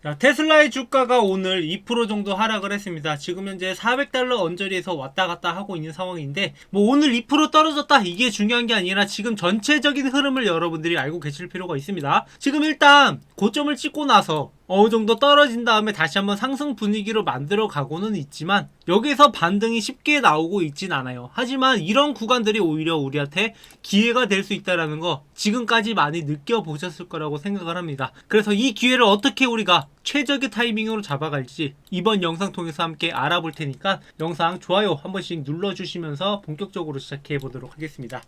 자, 테슬라의 주가가 오늘 2% 정도 하락을 했습니다. 지금 현재 400달러 언저리에서 왔다 갔다 하고 있는 상황인데, 뭐 오늘 2% 떨어졌다 이게 중요한 게 아니라 지금 전체적인 흐름을 여러분들이 알고 계실 필요가 있습니다. 지금 일단 고점을 찍고 나서 어느 정도 떨어진 다음에 다시 한번 상승 분위기로 만들어 가고는 있지만 여기서 반등이 쉽게 나오고 있진 않아요. 하지만 이런 구간들이 오히려 우리한테 기회가 될 수 있다는 거 지금까지 많이 느껴보셨을 거라고 생각을 합니다. 그래서 이 기회를 어떻게 우리가 최적의 타이밍으로 잡아갈지 이번 영상 통해서 함께 알아볼 테니까 영상 좋아요 한 번씩 눌러주시면서 본격적으로 시작해 보도록 하겠습니다.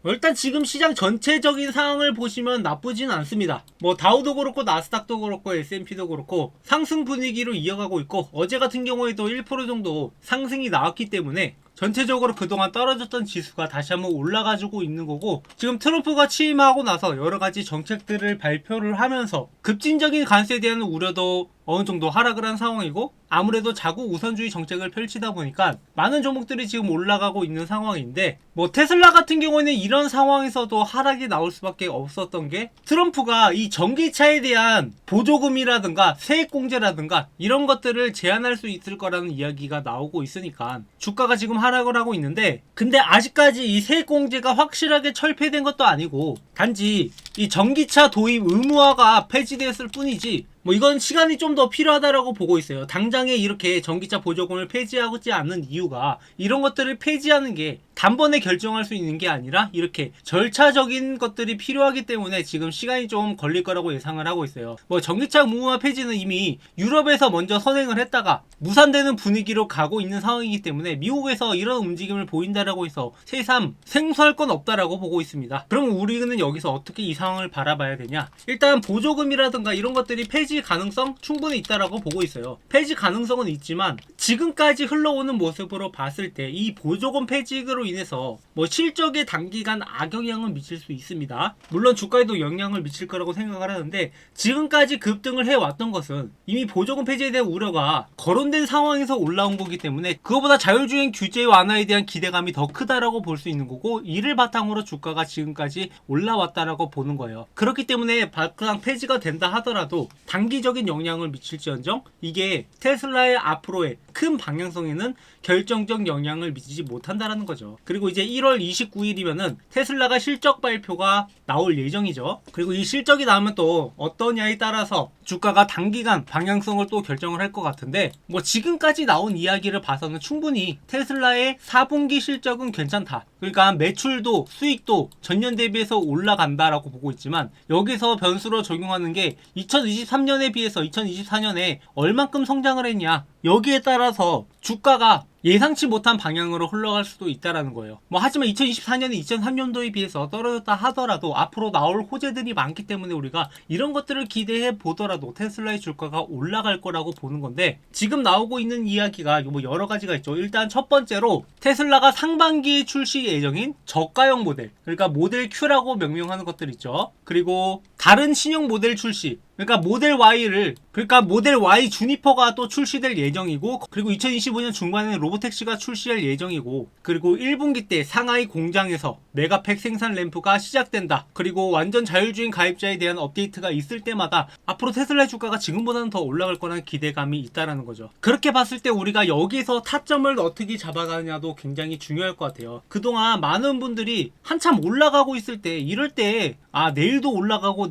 일단 지금 시장 전체적인 상황을 보시면 나쁘진 않습니다. 뭐 다우도 그렇고 나스닥도 그렇고 S&P도 그렇고 상승 분위기로 이어가고 있고, 어제 같은 경우에도 1% 정도 상승이 나왔기 때문에 전체적으로 그동안 떨어졌던 지수가 다시 한번 올라가지고 있는 거고, 지금 트럼프가 취임하고 나서 여러가지 정책들을 발표를 하면서 급진적인 관세에 대한 우려도 어느 정도 하락을 한 상황이고, 아무래도 자국 우선주의 정책을 펼치다 보니까 많은 종목들이 지금 올라가고 있는 상황인데, 뭐 테슬라 같은 경우에는 이런 상황에서도 하락이 나올 수밖에 없었던 게, 트럼프가 이 전기차에 대한 보조금이라든가 세액공제라든가 이런 것들을 제한할 수 있을 거라는 이야기가 나오고 있으니까 주가가 지금 하락을 하고 있는데, 근데 아직까지 이 세액공제가 확실하게 철폐된 것도 아니고 단지 이 전기차 도입 의무화가 폐지되었을 뿐이지, 뭐 이건 시간이 좀 더 필요하다라고 보고 있어요. 당장에 이렇게 전기차 보조금을 폐지하지 않는 이유가, 이런 것들을 폐지하는 게 단번에 결정할 수 있는 게 아니라 이렇게 절차적인 것들이 필요하기 때문에 지금 시간이 좀 걸릴 거라고 예상을 하고 있어요. 뭐 전기차 의무화 폐지는 이미 유럽에서 먼저 선행을 했다가 무산되는 분위기로 가고 있는 상황이기 때문에 미국에서 이런 움직임을 보인다라고 해서 새삼 생소할 건 없다라고 보고 있습니다. 그럼 우리는 여기서 어떻게 이 상황을 바라봐야 되냐? 일단 보조금이라든가 이런 것들이 폐지 가능성 충분히 있다라고 보고 있어요. 폐지 가능성은 있지만 지금까지 흘러오는 모습으로 봤을 때 이 보조금 폐지로 인해서 뭐 실적에 단기간 악영향을 미칠 수 있습니다. 물론 주가에도 영향을 미칠 거라고 생각을 하는데, 지금까지 급등을 해왔던 것은 이미 보조금 폐지에 대한 우려가 거론된 상황에서 올라온 거기 때문에 그거보다 자율주행 규제 완화에 대한 기대감이 더 크다라고 볼 수 있는 거고, 이를 바탕으로 주가가 지금까지 올라왔다라고 보는 거예요. 그렇기 때문에 막상 폐지가 된다 하더라도 단기적인 영향을 미칠지언정 이게 테슬라의 앞으로의 큰 방향성에는 결정적 영향을 미치지 못한다라는 거죠. 그리고 이제 1월 29일이면은 테슬라가 실적 발표가 나올 예정이죠. 그리고 이 실적이 나오면 또 어떠냐에 따라서 주가가 단기간 방향성을 또 결정을 할 것 같은데, 뭐 지금까지 나온 이야기를 봐서는 충분히 테슬라의 4분기 실적은 괜찮다. 그러니까 매출도 수익도 전년 대비해서 올라간다라고 보고 있지만, 여기서 변수로 적용하는 게 2023년에 비해서 2024년에 얼만큼 성장을 했냐, 여기에 따라서 주가가 예상치 못한 방향으로 흘러갈 수도 있다라는 거예요. 뭐 하지만 2024년이 2003년도에 비해서 떨어졌다 하더라도 앞으로 나올 호재들이 많기 때문에 우리가 이런 것들을 기대해 보더라도 테슬라의 주가가 올라갈 거라고 보는 건데, 지금 나오고 있는 이야기가 뭐 여러 가지가 있죠. 일단 첫 번째로 테슬라가 상반기에 출시 예정인 저가형 모델, 그러니까 모델 Q라고 명명하는 것들 있죠. 그리고 다른 신형 모델 출시, 그러니까 모델 Y 주니퍼가 또 출시될 예정이고, 그리고 2025년 중반에 로보택시가 출시할 예정이고, 그리고 1분기 때 상하이 공장에서 메가팩 생산 램프가 시작된다. 그리고 완전 자율주행 가입자에 대한 업데이트가 있을 때마다 앞으로 테슬라의 주가가 지금보다는 더 올라갈 거라는 기대감이 있다라는 거죠. 그렇게 봤을 때 우리가 여기서 타점을 어떻게 잡아가느냐도 굉장히 중요할 것 같아요. 그동안 많은 분들이 한참 올라가고 있을 때, 이럴 때 내일도 올라가고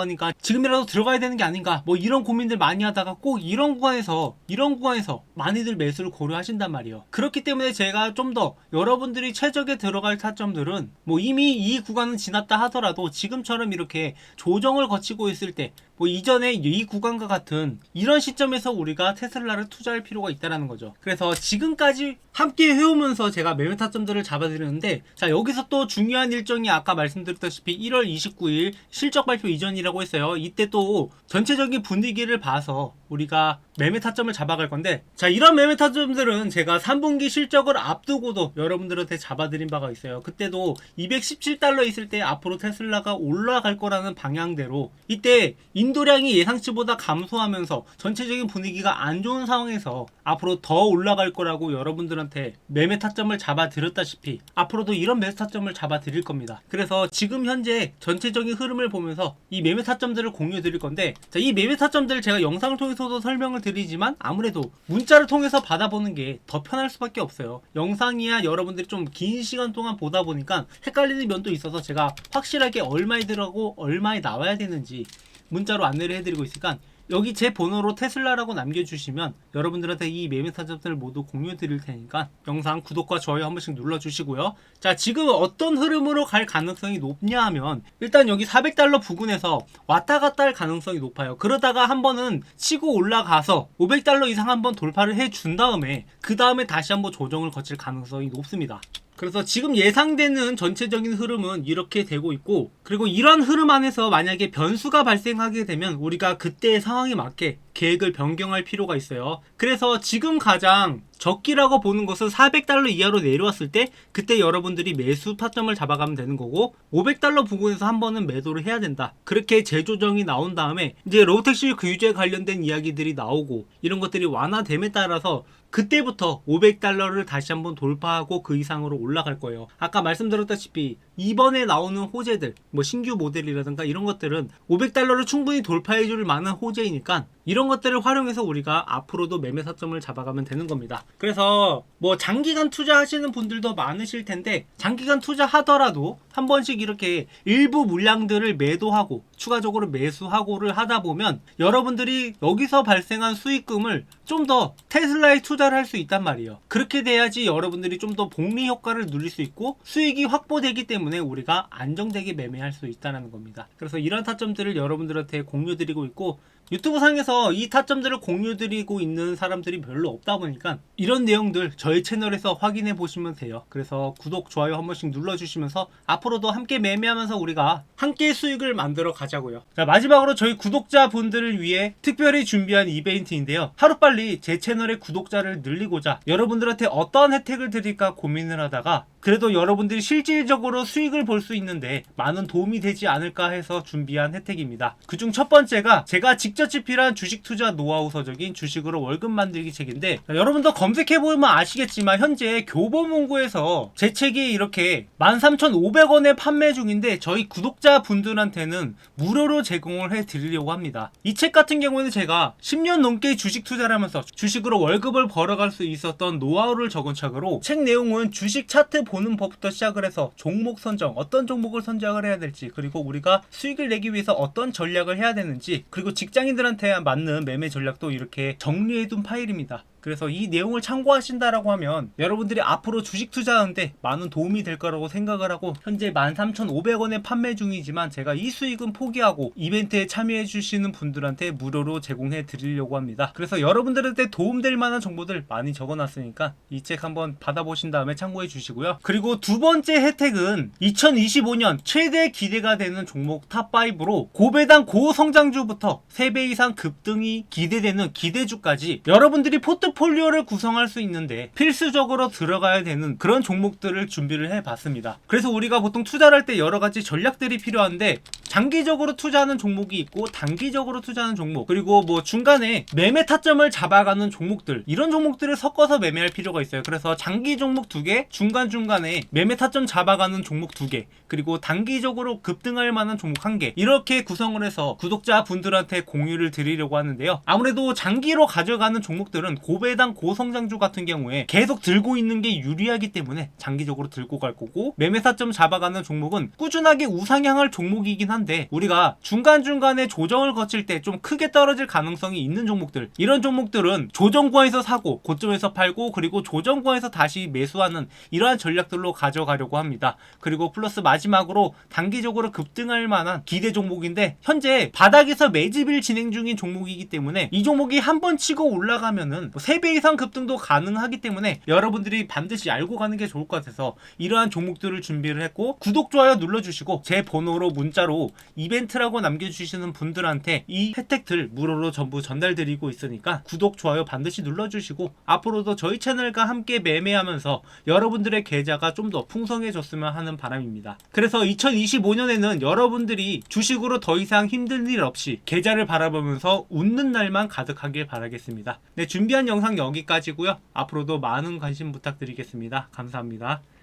하니까 지금이라도 들어가야 되는 게 아닌가, 뭐 이런 고민들 많이 하다가 꼭 이런 구간에서 많이들 매수를 고려하신단 말이에요. 그렇기 때문에 제가 좀 더 여러분들이 최적에 들어갈 타점들은 뭐 이미 이 구간은 지났다 하더라도 지금처럼 이렇게 조정을 거치고 있을 때, 뭐 이전에 이 구간과 같은 이런 시점에서 우리가 테슬라를 투자할 필요가 있다는 거죠. 그래서 지금까지 함께 해오면서 제가 매매 타점들을 잡아드리는데, 자, 여기서 또 중요한 일정이 아까 말씀드렸다시피 1월 29일 실적 발표 이전이라고 했어요. 이때 또 전체적인 분위기를 봐서 우리가 매매 타점을 잡아갈 건데, 자, 이런 매매 타점들은 제가 3분기 실적을 앞두고도 여러분들한테 잡아드린 바가 있어요. 그때도 217달러 있을 때 앞으로 테슬라가 올라갈 거라는 방향대로, 이때 인도량이 예상치보다 감소하면서 전체적인 분위기가 안 좋은 상황에서 앞으로 더 올라갈 거라고 여러분들한테 매매 타점을 잡아드렸다시피 앞으로도 이런 매매 타점을 잡아드릴 겁니다. 그래서 지금 현재 전체적인 흐름을 보면서 이 매매 타점들을 공유해 드릴 건데, 자, 이 매매 타점들을 제가 영상을 통해서도 설명을 드리지만 아무래도 문자를 통해서 받아보는 게 더 편할 수밖에 없어요. 영상이야 여러분들이 좀 긴 시간 동안 보다 보니까 헷갈리는 면도 있어서 제가 확실하게 얼마에 들어가고 얼마에 나와야 되는지 문자로 안내를 해드리고 있으니까 여기 제 번호로 테슬라라고 남겨주시면 여러분들한테 이 매매 타점들을 모두 공유해 드릴 테니까 영상 구독과 좋아요 한 번씩 눌러주시고요. 자, 지금 어떤 흐름으로 갈 가능성이 높냐 하면, 일단 여기 400달러 부근에서 왔다 갔다 할 가능성이 높아요. 그러다가 한 번은 치고 올라가서 500달러 이상 한번 돌파를 해준 다음에 그 다음에 다시 한번 조정을 거칠 가능성이 높습니다. 그래서 지금 예상되는 전체적인 흐름은 이렇게 되고 있고, 그리고 이러한 흐름 안에서 만약에 변수가 발생하게 되면 우리가 그때의 상황에 맞게 계획을 변경할 필요가 있어요. 그래서 지금 가장 적기라고 보는 것은 400달러 이하로 내려왔을 때 그때 여러분들이 매수 타점을 잡아가면 되는 거고, 500달러 부근에서 한 번은 매도를 해야 된다. 그렇게 재조정이 나온 다음에 이제 로우택시 규제 관련된 이야기들이 나오고 이런 것들이 완화됨에 따라서 그때부터 500달러를 다시 한번 돌파하고 그 이상으로 올라갈 거예요. 아까 말씀드렸다시피 이번에 나오는 호재들, 뭐 신규 모델이라든가 이런 것들은 500달러를 충분히 돌파해 줄 만한 호재이니까 이런 것들을 활용해서 우리가 앞으로도 매매 타점을 잡아가면 되는 겁니다. 그래서 뭐 장기간 투자하시는 분들도 많으실 텐데, 장기간 투자하더라도 한 번씩 이렇게 일부 물량들을 매도하고 추가적으로 매수하고를 하다 보면 여러분들이 여기서 발생한 수익금을 좀 더 테슬라에 투자를 할 수 있단 말이에요. 그렇게 돼야지 여러분들이 좀 더 복리 효과를 누릴 수 있고 수익이 확보되기 때문에 우리가 안정되게 매매할 수 있다는 겁니다. 그래서 이런 타점들을 여러분들한테 공유드리고 있고, 유튜브 상에서 이 타점들을 공유드리고 있는 사람들이 별로 없다 보니까 이런 내용들 저희 채널에서 확인해 보시면 돼요. 그래서 구독, 좋아요 한 번씩 눌러주시면서 앞으로도 함께 매매하면서 우리가 함께 수익을 만들어 가자고요. 자, 마지막으로 저희 구독자분들을 위해 특별히 준비한 이벤트인데요. 하루빨리 제 채널의 구독자를 늘리고자 여러분들한테 어떤 혜택을 드릴까 고민을 하다가 그래도 여러분들이 실질적으로 수익을 볼 수 있는데 많은 도움이 되지 않을까 해서 준비한 혜택입니다. 그중 첫 번째가 제가 직접 집필한 주식 투자 노하우 서적인 주식으로 월급 만들기 책인데, 여러분도 검색해보면 아시겠지만 현재 교보문고에서 제 책이 이렇게 13,500원에 판매 중인데 저희 구독자분들한테는 무료로 제공을 해드리려고 합니다. 이 책 같은 경우에는 제가 10년 넘게 주식 투자를 하면서 주식으로 월급을 벌어갈 수 있었던 노하우를 적은 책으로, 책 내용은 주식 차트 보는 법부터 시작을 해서 종목 선정, 어떤 종목을 선정을 해야 될지, 그리고 우리가 수익을 내기 위해서 어떤 전략을 해야 되는지, 그리고 직장인들한테 맞는 매매 전략도 이렇게 정리해둔 파일입니다. 그래서 이 내용을 참고하신다라고 하면 여러분들이 앞으로 주식 투자하는데 많은 도움이 될 거라고 생각을 하고, 현재 13,500원에 판매 중이지만 제가 이 수익은 포기하고 이벤트에 참여해 주시는 분들한테 무료로 제공해 드리려고 합니다. 그래서 여러분들한테 도움될 만한 정보들 많이 적어놨으니까 이 책 한번 받아보신 다음에 참고해 주시고요. 그리고 두 번째 혜택은 2025년 최대 기대가 되는 종목 탑5로 고배당 고성장주부터 3배 이상 급등이 기대되는 기대주까지 여러분들이 포트폴리오를 구성할 수 있는데 필수적으로 들어가야 되는 그런 종목들을 준비를 해봤습니다. 그래서 우리가 보통 투자를 할 때 여러 가지 전략들이 필요한데, 장기적으로 투자하는 종목이 있고 단기적으로 투자하는 종목, 그리고 뭐 중간에 매매 타점을 잡아가는 종목들, 이런 종목들을 섞어서 매매할 필요가 있어요. 그래서 장기 종목 2개, 중간중간에 매매 타점 잡아가는 종목 2개, 그리고 단기적으로 급등할 만한 종목 1개, 이렇게 구성을 해서 구독자분들한테 공유를 드리려고 하는데요. 아무래도 장기로 가져가는 종목들은 고배당 고성장주 같은 경우에 계속 들고 있는 게 유리하기 때문에 장기적으로 들고 갈 거고, 매매 타점 잡아가는 종목은 꾸준하게 우상향할 종목이긴 한데 우리가 중간중간에 조정을 거칠 때 좀 크게 떨어질 가능성이 있는 종목들, 이런 종목들은 조정구에서 사고 고점에서 팔고 그리고 조정구에서 다시 매수하는 이러한 전략들로 가져가려고 합니다. 그리고 플러스 마지막으로 단기적으로 급등할 만한 기대 종목인데, 현재 바닥에서 매집을 진행 중인 종목이기 때문에 이 종목이 한번 치고 올라가면은 3 3배 이상 급등도 가능하기 때문에 여러분들이 반드시 알고 가는 게 좋을 것 같아서 이러한 종목들을 준비를 했고, 구독, 좋아요 눌러주시고 제 번호로 문자로 이벤트라고 남겨주시는 분들한테 이 혜택들 무료로 전부 전달드리고 있으니까 구독, 좋아요 반드시 눌러주시고 앞으로도 저희 채널과 함께 매매하면서 여러분들의 계좌가 좀 더 풍성해졌으면 하는 바람입니다. 그래서 2025년에는 여러분들이 주식으로 더 이상 힘든 일 없이 계좌를 바라보면서 웃는 날만 가득하길 바라겠습니다. 네, 준비한 영상 여기까지고요. 앞으로도 많은 관심 부탁드리겠습니다. 감사합니다.